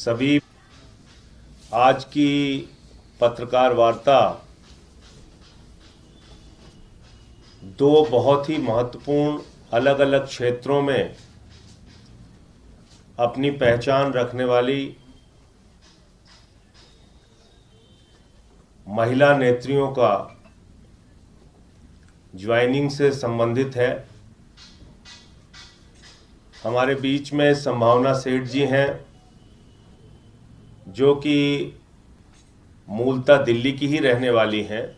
सभी, आज की पत्रकार वार्ता दो बहुत ही महत्वपूर्ण अलग अलग क्षेत्रों में अपनी पहचान रखने वाली महिला नेत्रियों का ज्वाइनिंग से संबंधित है। हमारे बीच में संभावना सेठ जी हैं, जो कि मूलतः दिल्ली की ही रहने वाली हैं।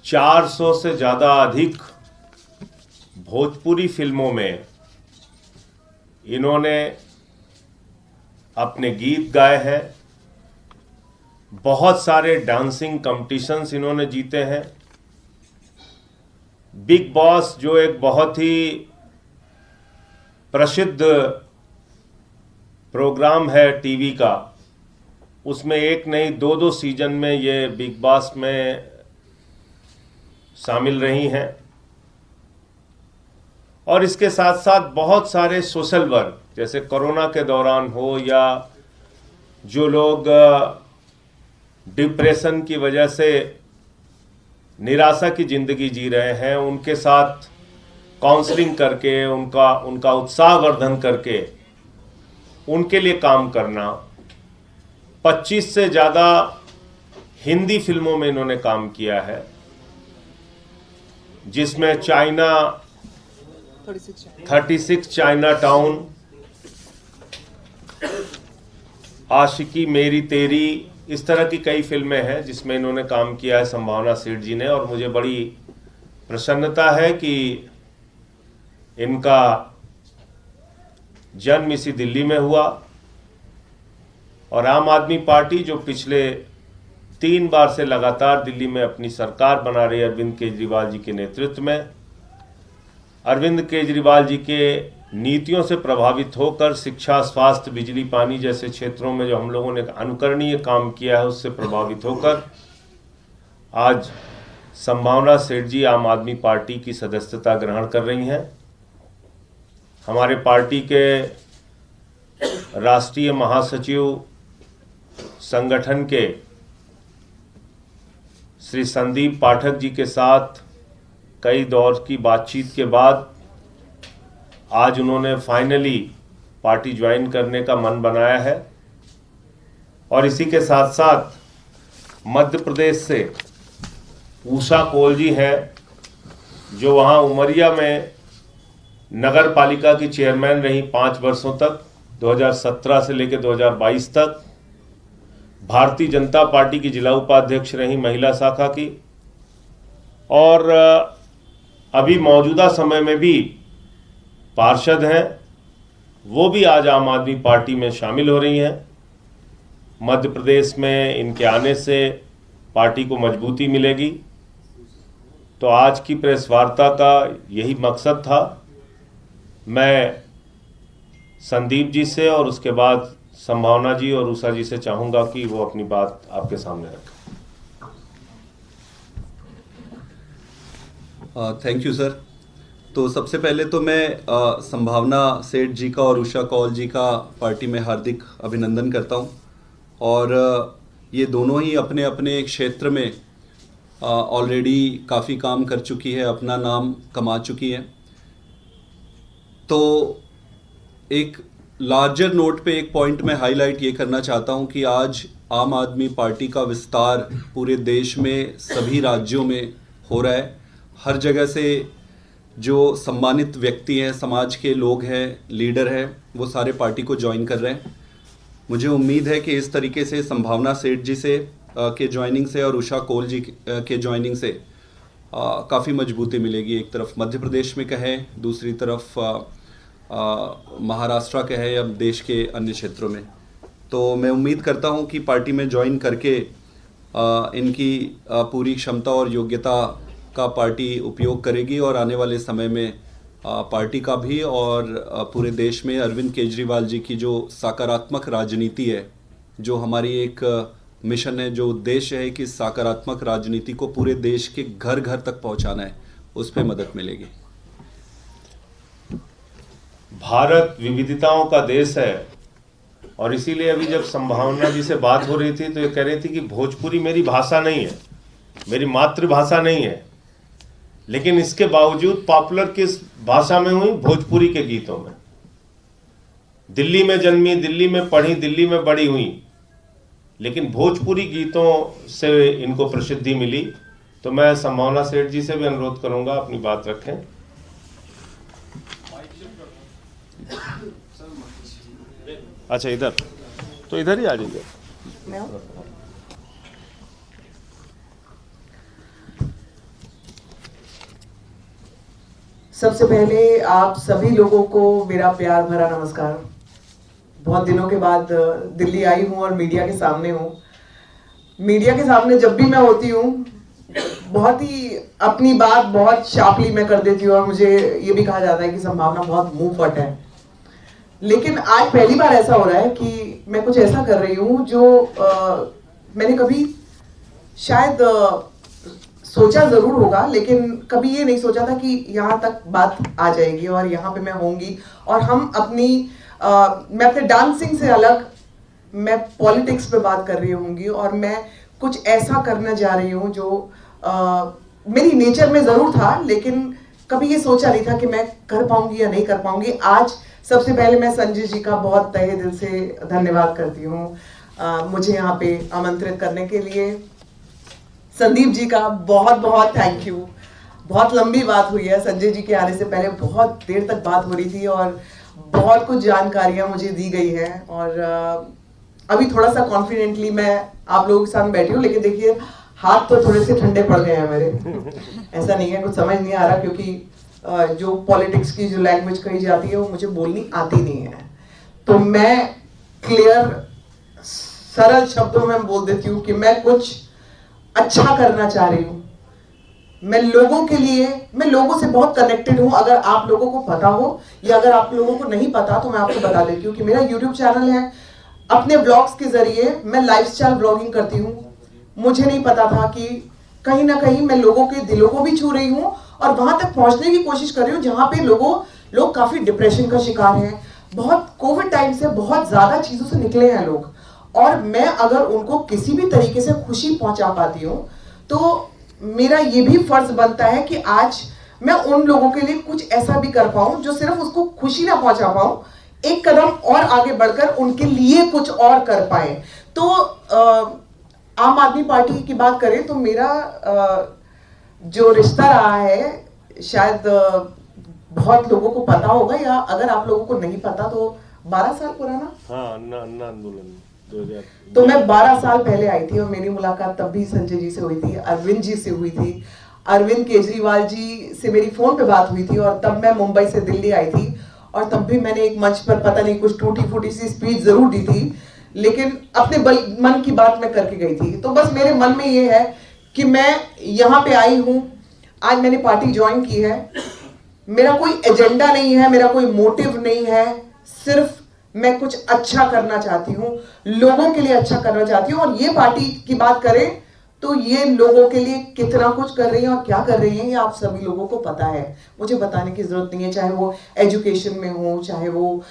400 से ज़्यादा अधिक भोजपुरी फिल्मों में इन्होंने अपने गीत गाए हैं। बहुत सारे डांसिंग कॉम्पिटिशन्स इन्होंने जीते हैं। बिग बॉस, जो एक बहुत ही प्रसिद्ध प्रोग्राम है टीवी का, उसमें एक नहीं दो सीजन में ये बिग बॉस में शामिल रही हैं। और इसके साथ साथ बहुत सारे सोशल वर्क, जैसे कोरोना के दौरान हो या जो लोग डिप्रेशन की वजह से निराशा की ज़िंदगी जी रहे हैं, उनके साथ काउंसलिंग करके उनका उत्साहवर्धन करके उनके लिए काम करना। 25 से ज़्यादा हिंदी फिल्मों में इन्होंने काम किया है, जिसमें 36 चाइना टाउन, आशिकी मेरी तेरी, इस तरह की कई फिल्में हैं जिसमें इन्होंने काम किया है संभावना सेठ जी ने। और मुझे बड़ी प्रसन्नता है कि इनका जन्म इसी दिल्ली में हुआ और आम आदमी पार्टी, जो पिछले 3 बार से लगातार दिल्ली में अपनी सरकार बना रही है अरविंद केजरीवाल जी के नेतृत्व में, अरविंद केजरीवाल जी के नीतियों से प्रभावित होकर शिक्षा, स्वास्थ्य, बिजली, पानी जैसे क्षेत्रों में जो हम लोगों ने अनुकरणीय काम किया है, उससे प्रभावित होकर आज संभावना सेठ जी आम आदमी पार्टी की सदस्यता ग्रहण कर रही हैं। हमारे पार्टी के राष्ट्रीय महासचिव संगठन के श्री संदीप पाठक जी के साथ कई दौर की बातचीत के बाद आज उन्होंने फाइनली पार्टी ज्वाइन करने का मन बनाया है। और इसी के साथ साथ मध्य प्रदेश से उषा कोल जी हैं, जो वहाँ उमरिया में नगर पालिका की चेयरमैन रही 5 वर्षों तक, 2017 से लेकर 2022 तक। भारतीय जनता पार्टी की जिला उपाध्यक्ष रही महिला शाखा की, और अभी मौजूदा समय में भी पार्षद हैं, वो भी आज आम आदमी पार्टी में शामिल हो रही हैं। मध्य प्रदेश में इनके आने से पार्टी को मजबूती मिलेगी। तो आज की प्रेस वार्ता का यही मकसद था। मैं संदीप जी से और उसके बाद संभावना जी और उषा जी से चाहूँगा कि वो अपनी बात आपके सामने रखें। Thank you sir. तो सबसे पहले तो मैं संभावना सेठ जी का और उषा कौल जी का पार्टी में हार्दिक अभिनंदन करता हूं। और ये दोनों ही अपने अपने क्षेत्र में ऑलरेडी काफ़ी काम कर चुकी है, अपना नाम कमा चुकी है। तो एक लार्जर नोट पे एक पॉइंट में हाईलाइट ये करना चाहता हूँ कि आज आम आदमी पार्टी का विस्तार पूरे देश में सभी राज्यों में हो रहा है। हर जगह से जो सम्मानित व्यक्ति हैं, समाज के लोग हैं, लीडर हैं, वो सारे पार्टी को ज्वाइन कर रहे हैं। मुझे उम्मीद है कि इस तरीके से संभावना सेठ जी से के ज्वाइनिंग से और उषा कोल जी के ज्वाइनिंग से काफ़ी मजबूती मिलेगी। एक तरफ मध्य प्रदेश में कहें, दूसरी तरफ महाराष्ट्र कहें या देश के अन्य क्षेत्रों में। तो मैं उम्मीद करता हूं कि पार्टी में ज्वाइन करके इनकी पूरी क्षमता और योग्यता का पार्टी उपयोग करेगी और आने वाले समय में पार्टी का भी और पूरे देश में अरविंद केजरीवाल जी की जो सकारात्मक राजनीति है, जो हमारी एक मिशन है, जो उद्देश्य है कि सकारात्मक राजनीति को पूरे देश के घर घर तक पहुंचाना है, उस पर मदद मिलेगी। भारत विविधताओं का देश है, और इसीलिए अभी जब संभावना जी से बात हो रही थी तो ये कह रही थी कि भोजपुरी मेरी भाषा नहीं है, मेरी मातृभाषा नहीं है, लेकिन इसके बावजूद पॉपुलर किस भाषा में हुई? भोजपुरी के गीतों में। दिल्ली में जन्मी, दिल्ली में पढ़ी, दिल्ली में बड़ी हुई, लेकिन भोजपुरी गीतों से इनको प्रसिद्धि मिली। तो मैं संभावना सेठ जी से भी अनुरोध करूंगा अपनी बात रखें। अच्छा, इधर तो इधर ही आ जाइए। सबसे पहले आप सभी लोगों को मेरा प्यार भरा नमस्कार। बहुत दिनों के बाद दिल्ली आई हूँ और मीडिया के सामने हूँ। मीडिया के सामने जब भी मैं होती हूँ बहुत ही अपनी बात बहुत शार्पली मैं कर देती हूँ और मुझे ये भी कहा जाता है कि संभावना बहुत मुंह फट है। लेकिन आज पहली बार ऐसा हो रहा है कि मैं कुछ ऐसा कर रही हूँ जो मैंने कभी शायद सोचा जरूर होगा, लेकिन कभी ये नहीं सोचा था कि यहाँ तक बात आ जाएगी और यहाँ पे मैं होंगी। और हम अपनी मैं अपने डांसिंग से अलग मैं पॉलिटिक्स पे बात कर रही होंगी और मैं कुछ ऐसा करना जा रही हूँ जो मेरी नेचर में जरूर था, लेकिन कभी ये सोचा नहीं था कि मैं कर पाऊंगी या नहीं कर पाऊंगी। आज सबसे पहले मैं संजय जी का बहुत तहे दिल से धन्यवाद करती हूँ मुझे यहाँ पे आमंत्रित करने के लिए। संदीप जी का बहुत बहुत थैंक यू। बहुत लंबी बात हुई है, संजय जी के आने से पहले बहुत देर तक बात हो रही थी और बहुत कुछ जानकारियां मुझे दी गई हैं और अभी थोड़ा सा कॉन्फिडेंटली मैं आप लोगों के साथ बैठी हूँ। लेकिन देखिए हाथ तो थोड़े से ठंडे पड़ गए हैं मेरे। ऐसा नहीं है कुछ समझ नहीं आ रहा, क्योंकि जो पॉलिटिक्स की जो लैंग्वेज कही जाती है वो मुझे बोलनी आती नहीं है। तो मैं क्लियर सरल शब्दों में बोल देती हूँ कि मैं कुछ अच्छा करना चाह रही हूँ। मैं लोगों के लिए, मैं लोगों से बहुत कनेक्टेड हूँ। अगर आप लोगों को पता हो या अगर आप लोगों को नहीं पता तो मैं आपको बता देती हूँ कि मेरा YouTube चैनल है। अपने ब्लॉग्स के जरिए मैं लाइफस्टाइल ब्लॉगिंग करती हूँ। मुझे नहीं पता था कि कहीं ना कहीं मैं लोगों के दिलों को भी छू रही हूँ और वहां तक पहुंचने की कोशिश कर रही हूँ जहां पे लोग काफी डिप्रेशन का शिकार हैं। बहुत कोविड टाइम से बहुत ज्यादा चीजों से निकले हैं लोग, और मैं अगर उनको किसी भी तरीके से खुशी पहुंचा पाती हूँ तो मेरा ये भी फर्ज बनता है कि आज मैं उन लोगों के लिए कुछ ऐसा भी कर पाऊं जो सिर्फ उसको खुशी ना पहुंचा पाऊं, एक कदम और आगे बढ़कर उनके लिए कुछ और कर पाए। तो आम आदमी पार्टी की बात करें तो मेरा जो रिश्ता रहा है शायद बहुत लोगों को पता होगा, या अगर आप लोगों को नहीं पता तो 12 साल पुराना। हाँ, अन्ना आंदोलन 2000। तो मैं 12 साल पहले आई थी और मेरी मुलाकात तब भी संजय जी से हुई थी, अरविंद जी से हुई थी। अरविंद केजरीवाल जी से मेरी फोन पे बात हुई थी और तब मैं मुंबई से दिल्ली आई थी और तब भी मैंने एक मंच पर पता नहीं कुछ टूटी फूटी सी स्पीच जरूर दी थी, लेकिन अपने मन की बात मैं करके गई थी। तो बस मेरे मन में ये है कि मैं यहाँ पे आई हूँ, आज मैंने पार्टी ज्वाइन की है। मेरा कोई एजेंडा नहीं है, मेरा कोई मोटिव नहीं है, सिर्फ मैं कुछ अच्छा करना चाहती हूँ, लोगों के लिए अच्छा करना चाहती हूँ। और ये पार्टी की बात करें तो ये लोगों के लिए कितना कुछ कर रही है और क्या कर रही है ये आप सभी लोगों को पता है, मुझे बताने की जरूरत नहीं है। चाहे वो एजुकेशन में हो, चाहे वो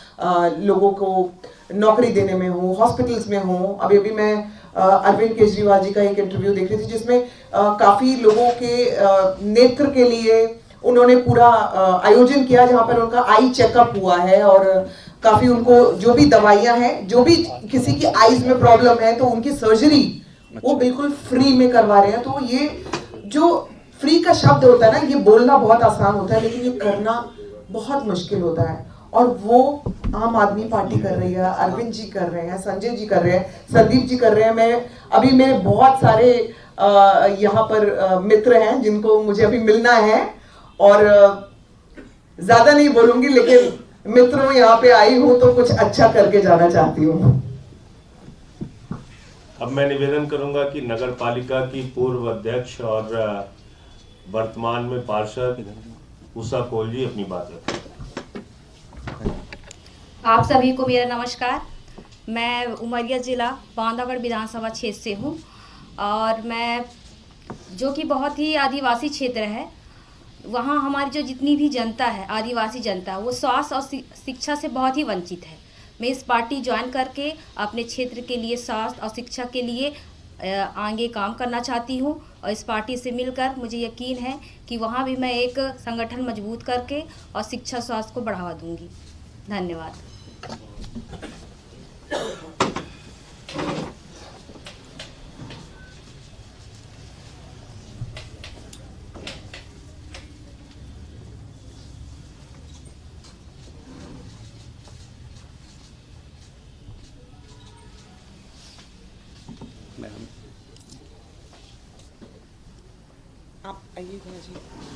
लोगों को नौकरी देने में हो, हॉस्पिटल्स में हो। अभी अभी मैं अरविंद केजरीवाल जी का एक इंटरव्यू देख रही थी जिसमें काफी लोगों के नेत्र के लिए उन्होंने पूरा आयोजन किया जहां पर उनका आई चेकअप हुआ है और काफी उनको जो भी दवाइयां हैं, जो भी किसी की आईज में प्रॉब्लम है तो उनकी सर्जरी वो बिल्कुल फ्री में करवा रहे हैं। तो ये जो फ्री का शब्द होता है ना, ये बोलना बहुत आसान होता है लेकिन ये करना बहुत मुश्किल होता है, और वो आम आदमी पार्टी कर रही है, अरविंद जी कर रहे हैं, संजय जी कर रहे हैं, संदीप जी कर रहे हैं। मैं अभी मेरे बहुत सारे यहाँ पर मित्र हैं जिनको मुझे अभी मिलना है और ज्यादा नहीं बोलूंगी, लेकिन मित्रों यहाँ पे आई हूँ तो कुछ अच्छा करके जाना चाहती हूँ। अब मैं निवेदन करूंगा कि नगर पालिका की पूर्व अध्यक्ष और वर्तमान में पार्षद उषा कोल जी अपनी बात रखें। आप सभी को मेरा नमस्कार। मैं उमरिया जिला बांधवगढ़ विधानसभा क्षेत्र से हूँ और मैं जो कि बहुत ही आदिवासी क्षेत्र है, वहाँ हमारी जो जितनी भी जनता है, आदिवासी जनता, वो स्वास्थ्य और शिक्षा से बहुत ही वंचित है। मैं इस पार्टी ज्वाइन करके अपने क्षेत्र के लिए, स्वास्थ्य और शिक्षा के लिए आगे काम करना चाहती हूँ। और इस पार्टी से मिलकर मुझे यकीन है कि वहाँ भी मैं एक संगठन मजबूत करके और शिक्षा स्वास्थ्य को बढ़ावा दूंगी। धन्यवाद। आप आइए जी।